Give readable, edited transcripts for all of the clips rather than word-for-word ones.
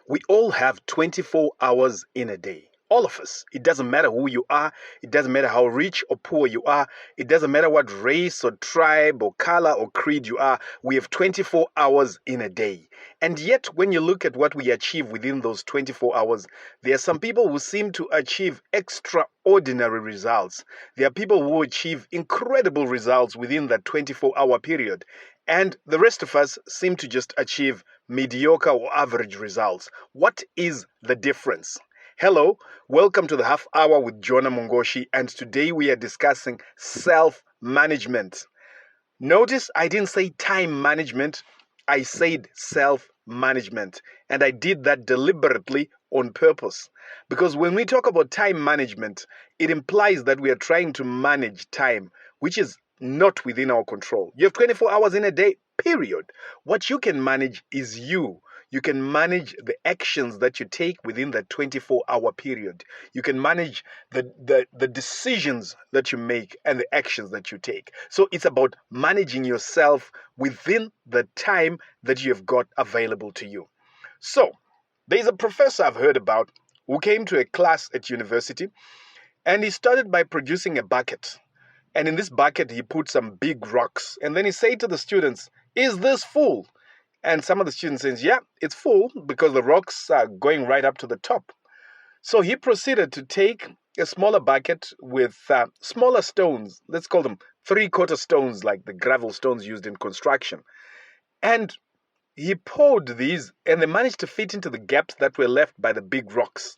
We all have 24 hours in a day. All of us. It doesn't matter who you are. It doesn't matter how rich or poor you are. It doesn't matter what race or tribe or color or creed you are. We have 24 hours in a day. And yet, when you look at what we achieve within those 24 hours, there are some people who seem to achieve extraordinary results. There are people who achieve incredible results within that 24-hour period. And the rest of us seem to just achieve mediocre or average results. What is the difference? Hello, welcome to the Half Hour with Jonah Mongoshi, and today we are discussing self-management. Notice I didn't say time management, I said self-management, and I did that deliberately on purpose. Because when we talk about time management, it implies that we are trying to manage time, which is not within our control. You have 24 hours in a day, period. What you can manage is you. You can manage the actions that you take within that 24-hour period. You can manage the decisions that you make and the actions that you take. So it's about managing yourself within the time that you have got available to you. So there's a professor I've heard about who came to a class at university, and he started by producing a bucket. And in this bucket, he put some big rocks. And then he said to the students, "Is this full?" And some of the students says, "Yeah, it's full," because the rocks are going right up to the top. So he proceeded to take a smaller bucket with smaller stones. Let's call them 3/4 stones, like the gravel stones used in construction. And he poured these, and they managed to fit into the gaps that were left by the big rocks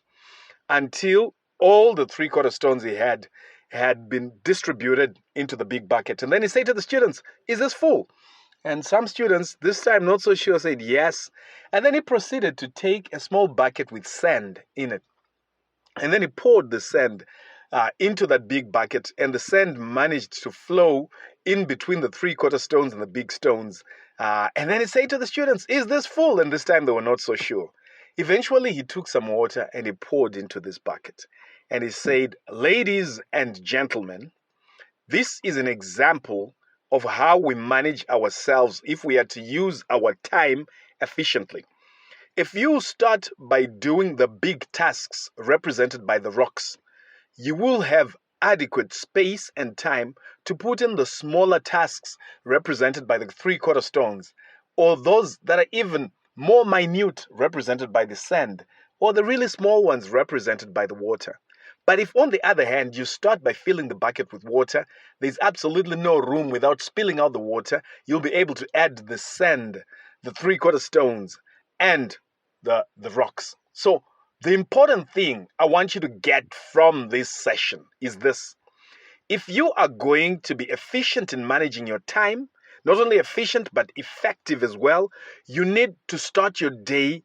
until all the 3/4 stones he had been distributed into the big bucket. And then he said to the students, "Is this full?" And some students, this time not so sure, said yes. And then he proceeded to take a small bucket with sand in it. And then he poured the sand into that big bucket, and the sand managed to flow in between the 3/4 stones and the big stones. And then he said to the students, "Is this full?" And this time they were not so sure. Eventually, he took some water and he poured into this bucket. And he said, "Ladies and gentlemen, this is an example of how we manage ourselves if we are to use our time efficiently. If you start by doing the big tasks represented by the rocks, you will have adequate space and time to put in the smaller tasks represented by the 3/4 stones, or those that are even more minute represented by the sand, or the really small ones represented by the water. But if, on the other hand, you start by filling the bucket with water, there's absolutely no room without spilling out the water. You'll be able to add the sand, the 3/4 stones, and the rocks. So the important thing I want you to get from this session is this. If you are going to be efficient in managing your time, not only efficient but effective as well, you need to start your day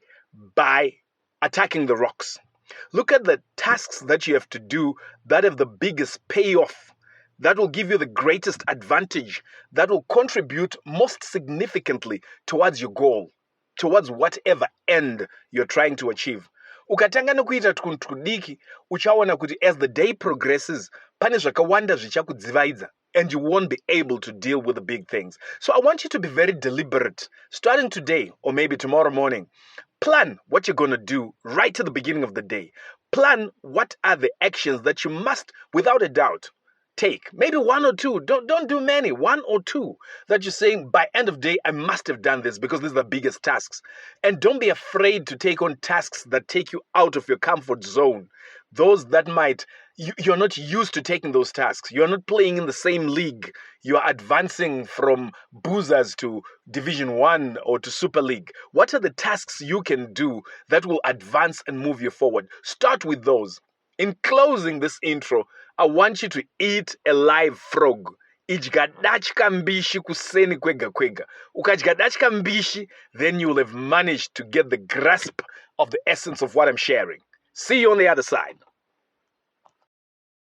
by attacking the rocks. Look at the tasks that you have to do that have the biggest payoff, that will give you the greatest advantage, that will contribute most significantly towards your goal, towards whatever end you're trying to achieve. Ukatanga nokuita tudiki, uchaona kuti as the day progresses, pane zvakawanda zvichakudzivaidza, and you won't be able to deal with the big things. So I want you to be very deliberate, starting today or maybe tomorrow morning. Plan what you're going to do right at the beginning of the day. Plan what are the actions that you must, without a doubt, take. Maybe one or two. Don't do many. One or two that you're saying, by end of day, I must have done this because these are the biggest tasks. And don't be afraid to take on tasks that take you out of your comfort zone. Those that you're not used to taking those tasks. You're not playing in the same league. You are advancing from boozers to Division 1 or to Super League. What are the tasks you can do that will advance and move you forward? Start with those. In closing this intro, I want you to eat a live frog. Idya dachka mbishi kuseni kwega kwega. Ukadya dachka mbishi, then you will have managed to get the grasp of the essence of what I'm sharing. See you on the other side.